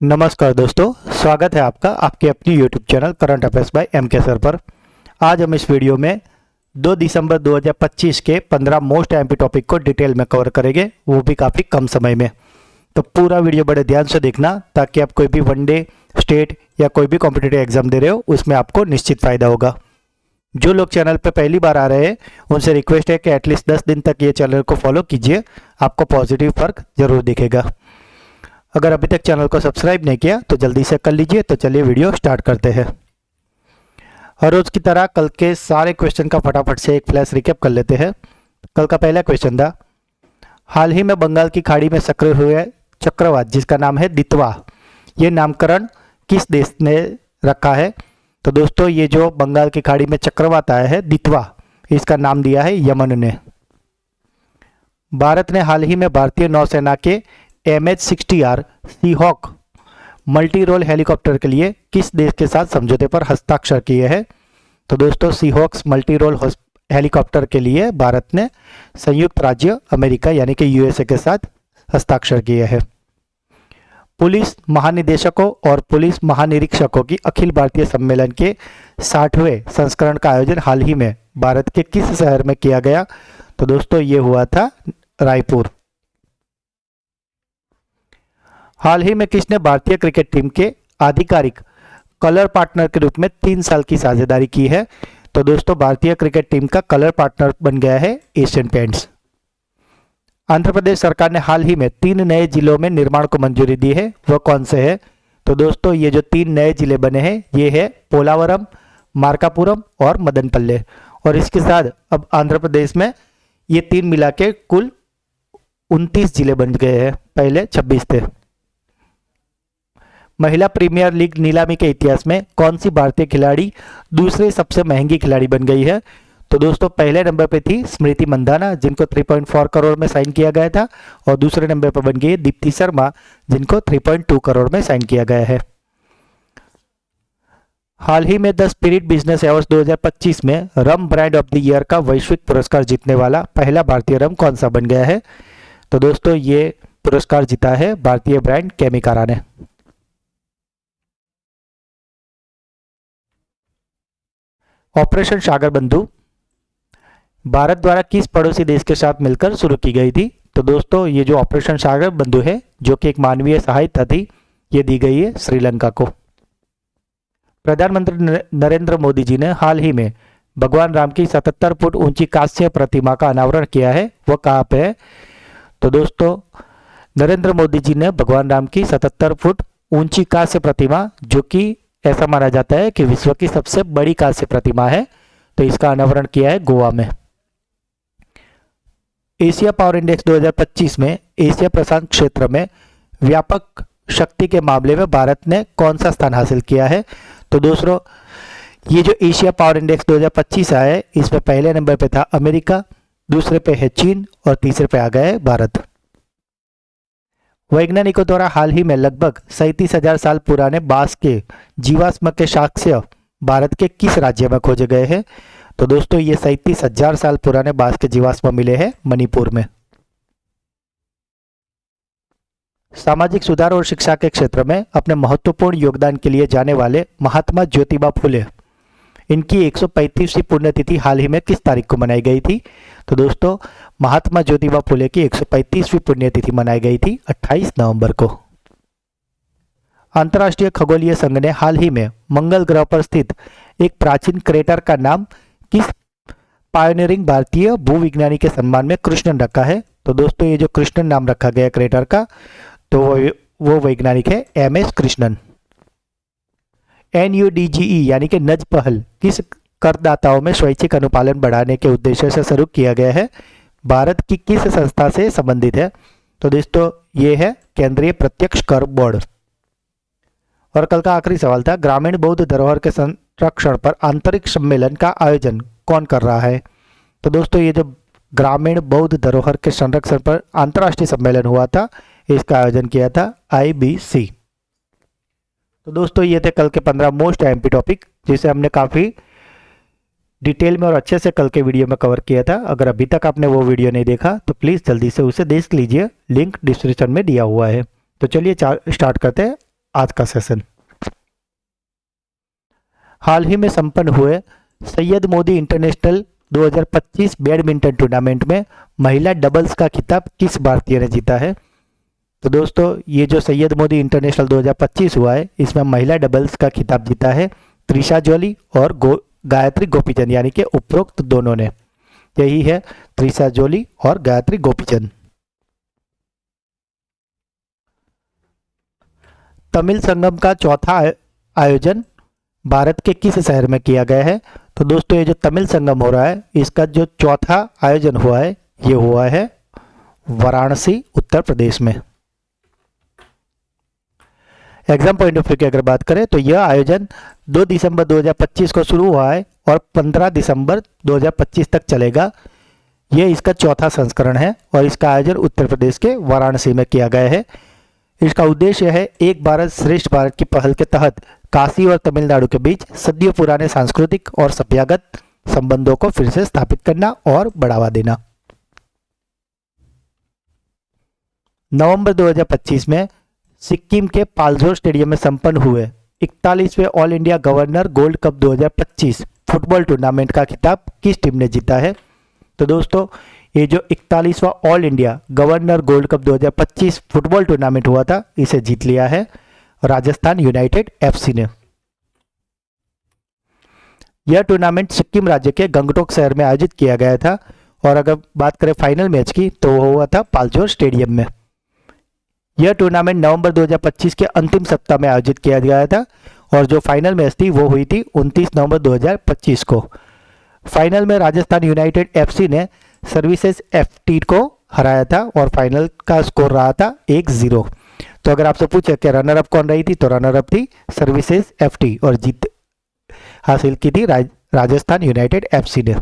नमस्कार दोस्तों, स्वागत है आपका आपके अपनी YouTube channel current affairs by m k sir पर। आज हम इस वीडियो में 2 दिसंबर 2025 के 15 मोस्ट एमपी टॉपिक को डिटेल में कवर करेंगे, वो भी काफ़ी कम समय में। तो पूरा वीडियो बड़े ध्यान से देखना ताकि आप कोई भी वनडे, स्टेट या कोई भी कॉम्पिटिटिव एग्जाम दे रहे हो उसमें आपको निश्चित फ़ायदा होगा। जो लोग चैनल पर पहली बार आ रहे हैं उनसे रिक्वेस्ट है कि एटलीस्ट 10 दिन तक ये चैनल को फॉलो कीजिए, आपको पॉजिटिव फर्क जरूर दिखेगा। अगर अभी तक चैनल को सब्सक्राइब नहीं किया तो जल्दी से कर लीजिए। तो चलिए वीडियो स्टार्ट करते हैं। हर रोज की तरह कल के सारे क्वेश्चन का फटाफट से एक फ्लैश रिकैप कर लेते हैं। कल का पहला क्वेश्चन था, हाल ही में बंगाल की खाड़ी में सक्रिय हुए चक्रवात जिसका नाम है दितवा, ये नामकरण किस देश ने रखा है? तो दोस्तों ये जो बंगाल की खाड़ी में चक्रवात आया है दितवा, इसका नाम दिया है यमन ने। भारत ने हाल ही में भारतीय नौसेना के MH-60R Seahawk multi role helicopter के लिए किस देश के साथ समझौते पर हस्ताक्षर किए हैं? तो दोस्तों सीहॉक्स मल्टी रोल हेलीकॉप्टर के लिए भारत ने संयुक्त राज्य अमेरिका यानी कि USA के साथ हस्ताक्षर किए हैं। पुलिस महानिदेशकों और पुलिस महानिरीक्षकों की अखिल भारतीय सम्मेलन के 60वें संस्करण का आयोजन हाल ही में भारत के किस शहर में किया गया? तो दोस्तों ये हुआ था रायपुर। हाल ही में किसने भारतीय क्रिकेट टीम के आधिकारिक कलर पार्टनर के रूप में 3 साल की साझेदारी की है? तो दोस्तों भारतीय क्रिकेट टीम का कलर पार्टनर बन गया है एशियन पेंट्स। आंध्र प्रदेश सरकार ने हाल ही में 3 नए जिलों में निर्माण को मंजूरी दी है, वह कौन से है? तो दोस्तों ये जो 3 नए जिले बने हैं ये है पोलावरम, मार्कापुरम और मदनपल्ले। और इसके साथ अब आंध्र प्रदेश में ये 3 मिला के कुल 29 जिले बन गए हैं, पहले 26 थे। महिला प्रीमियर लीग नीलामी के इतिहास में कौन सी भारतीय खिलाड़ी दूसरे सबसे महंगी खिलाड़ी बन गई है? तो दोस्तों पहले नंबर पे थी स्मृति मंदाना जिनको 3.4 करोड़ में साइन किया गया था, और दूसरे नंबर पर बन गई दीप्ति शर्मा जिनको 3.2 करोड़ में साइन किया गया है। हाल ही में द स्पिरिट बिजनेस अवार्ड्स 2025 में रम ब्रांड ऑफ द ईयर का वैश्विक पुरस्कार जीतने वाला पहला भारतीय रम कौन सा बन गया है? तो दोस्तों ये पुरस्कार जीता है भारतीय ब्रांड केमिकारा ने। ऑपरेशन सागर बंधु भारत द्वारा किस पड़ोसी देश के साथ मिलकर शुरू की गई थी? तो दोस्तों ये जो ऑपरेशन सागर बंधु है जो कि एक मानवीय सहायता थी, ये दी गई है श्रीलंका को। प्रधानमंत्री नरेंद्र मोदी जी ने हाल ही में भगवान राम की 77 फुट ऊंची कांस्य प्रतिमा का अनावरण किया है, वो कहाँ पे है? तो दोस्तों नरेंद्र मोदी जी ने भगवान राम की 77 फुट ऊंची कांस्य प्रतिमा, जो कि ऐसा माना जाता है कि विश्व की सबसे बड़ी कांस्य प्रतिमा है, तो इसका अनावरण किया है गोवा में। एशिया पावर इंडेक्स 2025 में एशिया प्रशांत क्षेत्र में व्यापक शक्ति के मामले में भारत ने कौन सा स्थान हासिल किया है? तो दोस्तों ये जो एशिया पावर इंडेक्स 2025 आया है इसमें पहले नंबर पे था अमेरिका, दूसरे पे है चीन और तीसरे पे आ गया है भारत। वैज्ञानिकों द्वारा हाल ही में लगभग 37,000 साल पुराने बांस के जीवाश्म के साक्ष्य भारत के किस राज्य में खोजे गए हैं? तो दोस्तों ये 37,000 साल पुराने बांस के जीवाश्म मिले हैं मणिपुर में। सामाजिक सुधार और शिक्षा के क्षेत्र में अपने महत्वपूर्ण योगदान के लिए जाने वाले महात्मा ज्योतिबा फुले, इनकी 135वीं पुण्यतिथि हाल ही में किस तारीख को मनाई गई थी? तो दोस्तों महात्मा ज्योतिबा फुले की 135वीं पुण्यतिथि मनाई गई थी 28 नवंबर को। अंतर्राष्ट्रीय खगोलीय संघ ने हाल ही में मंगल ग्रह पर स्थित एक प्राचीन क्रेटर का नाम किस पायोनियरिंग भारतीय भूविज्ञानी के सम्मान में कृष्णन रखा है? तो दोस्तों ये जो कृष्णन नाम रखा गया क्रेटर का, तो वो वैज्ञानिक है MS कृष्णन। NUDGE यानी कि नज पहल किस करदाताओं में स्वैच्छिक अनुपालन बढ़ाने के उद्देश्य से शुरू किया गया है? भारत की किस संस्था से संबंधित है? तो दोस्तों ये है केंद्रीय प्रत्यक्ष कर बोर्ड। और कल का आखिरी सवाल था, ग्रामीण बौद्ध धरोहर के संरक्षण पर आंतरिक सम्मेलन का आयोजन कौन कर रहा है? तो दोस्तों ये जो ग्रामीण बौद्ध धरोहर के संरक्षण पर अंतर्राष्ट्रीय सम्मेलन हुआ था, इसका आयोजन किया था IBC। तो दोस्तों ये थे कल के 15 मोस्ट एमपी टॉपिक जिसे हमने काफ़ी डिटेल में और अच्छे से कल के वीडियो में कवर किया था। अगर अभी तक आपने वो वीडियो नहीं देखा तो प्लीज़ जल्दी से उसे देख लीजिए, लिंक डिस्क्रिप्शन में दिया हुआ है। तो चलिए स्टार्ट करते हैं आज का सेशन। हाल ही में संपन्न हुए Syed Modi international 2025 badminton tournament में महिला डबल्स का खिताब किस भारतीय ने जीता है? तो दोस्तों ये जो सैयद मोदी इंटरनेशनल 2025 हुआ है, इसमें महिला डबल्स का खिताब जीता है त्रिशा जॉली और गायत्री गोपीचंद, यानी कि उपरोक्त दोनों ने। यही है त्रिशा जॉली और गायत्री गोपीचंद। तमिल संगम का चौथा आयोजन भारत के किस शहर में किया गया है? तो दोस्तों ये जो तमिल संगम हो रहा है, इसका जो चौथा आयोजन हुआ है, ये हुआ है वाराणसी, उत्तर प्रदेश में। एग्जाम पॉइंट ऑफ व्यू की अगर बात करें तो यह आयोजन 2 दिसंबर 2025 को शुरू हुआ है और 15 दिसंबर 2025 तक चलेगा। यह इसका चौथा संस्करण है और इसका आयोजन उत्तर प्रदेश के वाराणसी में किया गया है। इसका उद्देश्य है एक भारत श्रेष्ठ भारत की पहल के तहत काशी और तमिलनाडु के बीच सदियों पुराने सांस्कृतिक और सभ्यगत संबंधों को फिर से स्थापित करना और बढ़ावा देना। नवंबर 2025 में सिक्किम के पाल्जोर स्टेडियम में संपन्न हुए 41वें all India governor gold cup 2025 football tournament का खिताब किस टीम ने जीता है? तो दोस्तों ये जो 41वां all India governor gold cup 2025 football tournament हुआ था, इसे जीत लिया है राजस्थान यूनाइटेड एफसी ने। यह टूर्नामेंट सिक्किम राज्य के गंगटोक शहर में आयोजित किया गया था और अगर बात करें फाइनल मैच की तो वो हुआ था पाल्जोर स्टेडियम में। यह टूर्नामेंट नवंबर 2025 के अंतिम सप्ताह में आयोजित किया गया था और जो फाइनल मैच थी वो हुई थी 29 नवंबर 2025 को। फाइनल में राजस्थान यूनाइटेड एफसी ने सर्विसेज एफटी को हराया था और फाइनल का स्कोर रहा था 1-0। तो अगर आपसे पूछे कि रनर अप कौन रही थी, तो रनर अप थी सर्विसेज एफटी और जीत हासिल की थी राजस्थान यूनाइटेड एफसी ने।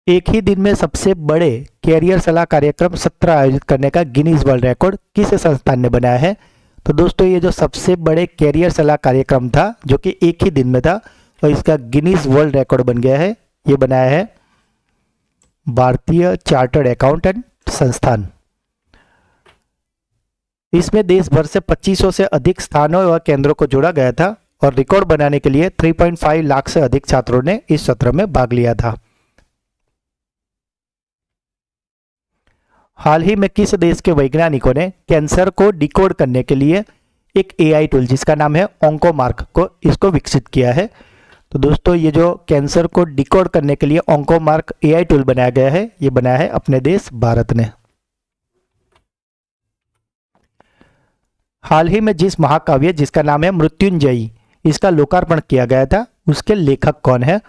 एक ही दिन में सबसे बड़े कैरियर सलाह कार्यक्रम 17 आयोजित करने का गिनीज वर्ल्ड रिकॉर्ड किस संस्थान ने बनाया है? तो दोस्तों ये जो सबसे बड़े कैरियर सलाह कार्यक्रम था जो कि एक ही दिन में था और इसका गिनीज वर्ल्ड रिकॉर्ड बन गया है, ये बनाया है भारतीय चार्टर्ड अकाउंटेंट संस्थान। इसमें देश भर से 2500 से अधिक स्थानों व केंद्रों को जोड़ा गया था और रिकॉर्ड बनाने के लिए 3.5 लाख से अधिक छात्रों ने इस सत्र में भाग लिया था। हाल ही में किस देश के वैज्ञानिकों ने कैंसर को डिकोड करने के लिए एक एआई टूल जिसका नाम है ऑन्कोमार्क इसको विकसित किया है? तो दोस्तों ये जो कैंसर को डिकोड करने के लिए ऑन्कोमार्क एआई टूल बनाया गया है, ये बनाया है अपने देश भारत ने। हाल ही में जिस महाकाव्य जिसका नाम है मृत्युंजयी, इसका लोकार्पण किया गया था, उसके लेखक कौन है?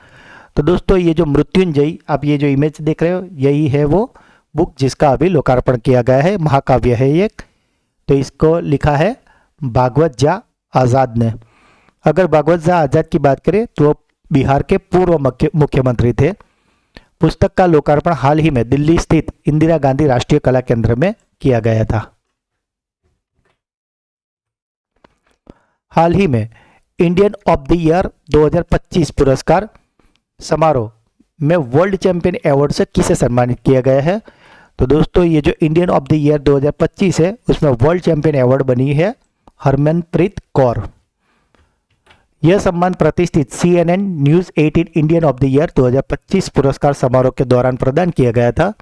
तो दोस्तों ये जो मृत्युंजयी, आप ये जो इमेज देख रहे हो, यही है वो बुक जिसका अभी लोकार्पण किया गया है, महाकाव्य है ये। तो इसको लिखा है भागवत झा आज़ाद ने। अगर भागवत झा आज़ाद की बात करें तो बिहार के पूर्व मुख्यमंत्री थे। पुस्तक का लोकार्पण हाल ही में दिल्ली स्थित इंदिरा गांधी राष्ट्रीय कला केंद्र में किया गया था। हाल ही में इंडियन ऑफ द ईयर 2025 पुरस्कार समारोह में वर्ल्ड चैंपियन अवार्ड से किसे सम्मानित किया गया है? तो दोस्तों ये जो इंडियन ऑफ द ईयर 2025 है उसमें वर्ल्ड चैंपियन अवार्ड बनी है हरमनप्रीत कौर। यह सम्मान प्रतिष्ठित CNN news 18 Indian of the year 2025 पुरस्कार समारोह के दौरान प्रदान किया गया था।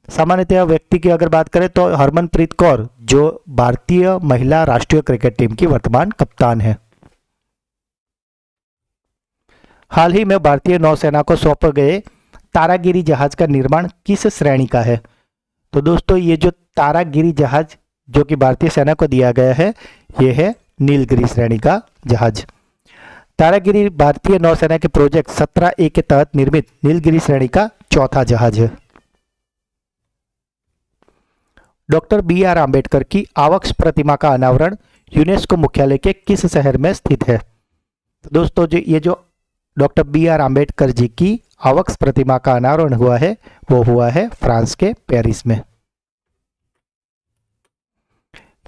सामान्यतः व्यक्ति की अगर बात करें तो हरमनप्रीत कौर जो भारतीय महिला राष्ट्रीय क्रिकेट टीम की वर्तमान कप्तान है। हाल ही में भारतीय नौसेना को सौंपे गए तारागिरी जहाज का निर्माण किस श्रेणी का है? तो दोस्तों ये जो तारागिरी जहाज जो कि भारतीय सेना को दिया गया है, ये है नीलगिरी श्रेणी का जहाज। तारागिरी भारतीय नौसेना के प्रोजेक्ट 17A के तहत निर्मित नीलगिरी श्रेणी का चौथा जहाज है। डॉक्टर BR आम्बेडकर की आवक्स प्रतिमा का अनावरण यूनेस्को मुख्यालय के किस शहर में स्थित है? तो दोस्तों जो ये जो डॉक्टर BR आम्बेडकर जी की आवक्स प्रतिमा का अनावरण हुआ है वो हुआ है फ्रांस के पेरिस में।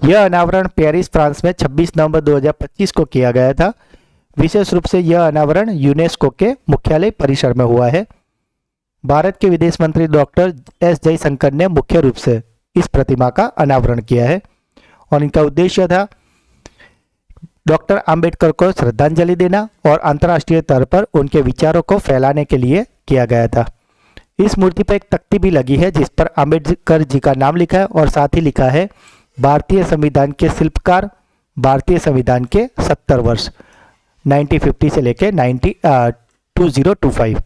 यह अनावरण पेरिस फ्रांस में 26 नवंबर 2025 को किया गया था। विशेष रूप से यह अनावरण यूनेस्को के मुख्यालय परिसर में हुआ है। भारत के विदेश मंत्री डॉक्टर S जयशंकर ने मुख्य रूप से इस प्रतिमा का अनावरण किया है। और इनका उद्देश्य था डॉक्टर अंबेडकर को श्रद्धांजलि देना और अंतर्राष्ट्रीय स्तर पर उनके विचारों को फैलाने के लिए किया गया था। इस मूर्ति पर एक तख्ती भी लगी है जिस पर अंबेडकर जी का नाम लिखा है और साथ ही लिखा है भारतीय संविधान के शिल्पकार, भारतीय संविधान के 70 वर्ष 1950 से लेके 2025।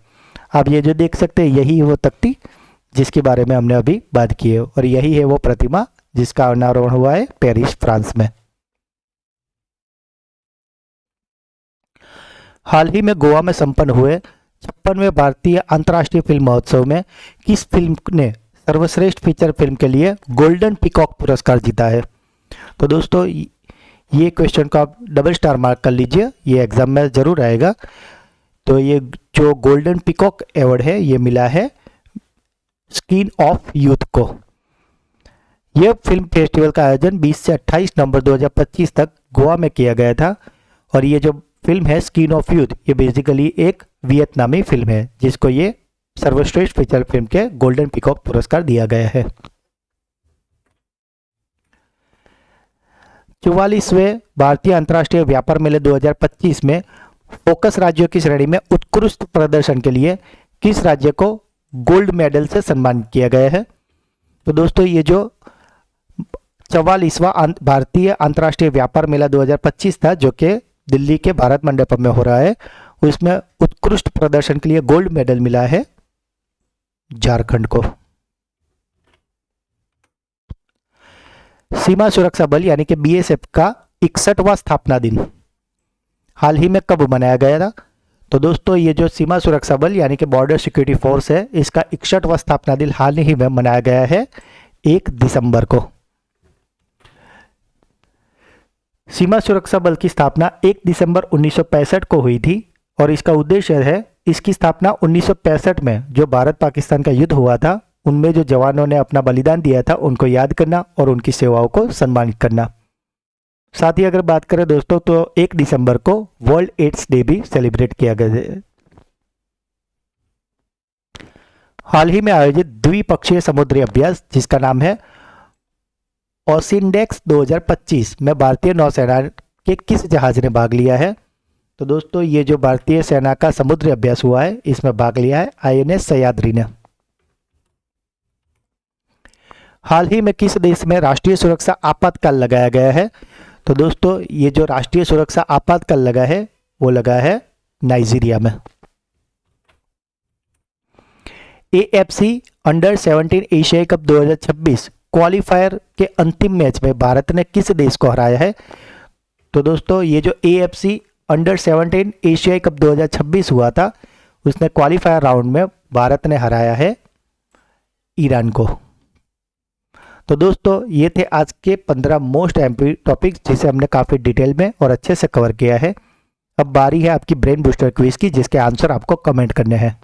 आप ये जो देख सकते हैं यही है वो तख्ती जिसके बारे में हमने अभी बात की है और यही है वो प्रतिमा जिसका अनावरण हुआ है पेरिस, फ्रांस में। हाल ही में गोवा में संपन्न हुए 56वें भारतीय अंतर्राष्ट्रीय फिल्म महोत्सव में किस फिल्म ने सर्वश्रेष्ठ फीचर फिल्म के लिए गोल्डन पीकॉक पुरस्कार जीता है? तो दोस्तों ये क्वेश्चन को आप डबल स्टार मार्क कर लीजिए, ये एग्जाम में जरूर आएगा। तो ये जो गोल्डन पीकॉक अवार्ड है ये मिला है स्किन ऑफ यूथ को। यह फिल्म फेस्टिवल का आयोजन 20 से 28 नवंबर 2025 तक गोवा में किया गया था और ये जो फिल्म है स्किन ऑफ यूथ ये बेसिकली एक वियतनामी फिल्म है जिसको ये सर्वश्रेष्ठ फीचर फिल्म के गोल्डन पीकॉक पुरस्कार दिया गया है। 44वें भारतीय अंतर्राष्ट्रीय व्यापार मेले 2025 में फोकस राज्यों की श्रेणी में उत्कृष्ट प्रदर्शन के लिए किस राज्य को गोल्ड मेडल से सम्मानित किया गया है? तो दोस्तों ये जो 44वां भारतीय अंतर्राष्ट्रीय व्यापार मेला 2025 था जो कि दिल्ली के भारत मंडपम में हो रहा है, उसमें उत्कृष्ट प्रदर्शन के लिए गोल्ड मेडल मिला है झारखंड को। सीमा सुरक्षा बल यानी कि बीएसएफ का 61वां स्थापना दिन हाल ही में कब मनाया गया था? तो दोस्तों ये जो सीमा सुरक्षा बल यानी कि बॉर्डर सिक्योरिटी फोर्स है इसका 61वां स्थापना दिन हाल ही में मनाया गया है 1 दिसंबर को। सीमा सुरक्षा बल की स्थापना 1 दिसंबर 1965 को हुई थी और इसका उद्देश्य है इसकी स्थापना 1965 में जो भारत पाकिस्तान का युद्ध हुआ था उनमें जो जवानों ने अपना बलिदान दिया था उनको याद करना और उनकी सेवाओं को सम्मानित करना। साथ ही अगर बात करें दोस्तों तो 1 दिसंबर को वर्ल्ड एड्स डे भी सेलिब्रेट किया गया है। हाल ही में आयोजित द्विपक्षीय समुद्री अभ्यास जिसका नाम है ओसिनडेक्स 2025 में भारतीय नौसेना के किस जहाज ने भाग लिया है? तो दोस्तों ये जो भारतीय सेना का समुद्री अभ्यास हुआ है इसमें भाग लिया है आईएनएस सह्याद्री ने। हाल ही में किस देश में राष्ट्रीय सुरक्षा आपातकाल लगाया गया है? तो दोस्तों ये जो राष्ट्रीय सुरक्षा आपातकाल लगा है वो लगा है नाइजीरिया में। AFC अंडर 17 एशियाई कप 2026 क्वालिफायर के अंतिम मैच में भारत ने किस देश को हराया है? तो दोस्तों ये जो AFC अंडर 17 एशियाई कप 2026 हुआ था उसने क्वालिफायर राउंड में भारत ने हराया है ईरान को। तो दोस्तों ये थे आज के 15 मोस्ट एमपी टॉपिक्स जिसे हमने काफ़ी डिटेल में और अच्छे से कवर किया है। अब बारी है आपकी ब्रेन बूस्टर क्विज की जिसके आंसर आपको कमेंट करने हैं।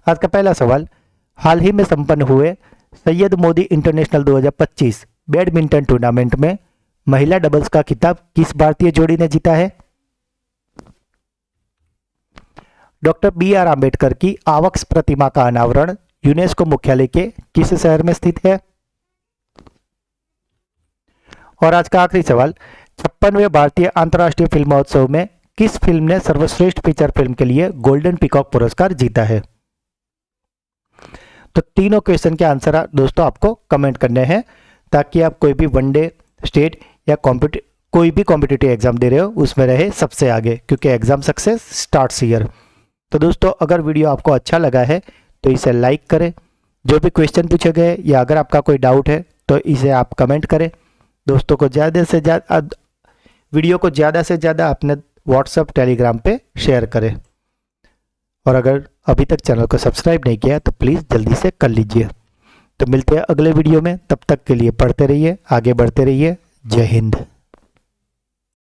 आज का पहला सवाल, हाल ही में संपन्न हुए Syed Modi international 2025 badminton tournament में महिला डबल्स का खिताब किस भारतीय जोड़ी ने जीता है? डॉक्टर BR आम्बेडकर की आवक्स प्रतिमा का अनावरण यूनेस्को मुख्यालय के किस शहर में स्थित है? और आज का आखिरी सवाल, 56वें भारतीय अंतर्राष्ट्रीय फिल्म महोत्सव में किस फिल्म ने सर्वश्रेष्ठ फीचर फिल्म के लिए गोल्डन पीकॉक पुरस्कार जीता है? तो तीनों क्वेश्चन के आंसर दोस्तों आपको कमेंट करने हैं ताकि आप कोई भी वनडे, स्टेट या कोई भी कॉम्पिटिटिव एग्जाम दे रहे हो उसमें रहे सबसे आगे, क्योंकि एग्जाम सक्सेस स्टार्ट्स हियर। तो दोस्तों अगर वीडियो आपको अच्छा लगा है तो इसे लाइक करें, जो भी क्वेश्चन पूछे गए या अगर आपका कोई डाउट है तो इसे आप कमेंट करें। दोस्तों को ज़्यादा से ज़्यादा वीडियो को ज़्यादा से ज़्यादा अपने व्हाट्सएप, टेलीग्राम पे शेयर करें और अगर अभी तक चैनल को सब्सक्राइब नहीं किया तो प्लीज़ जल्दी से कर लीजिए। तो मिलते हैं अगले वीडियो में, तब तक के लिए पढ़ते रहिए, आगे बढ़ते रहिए। जय हिंद।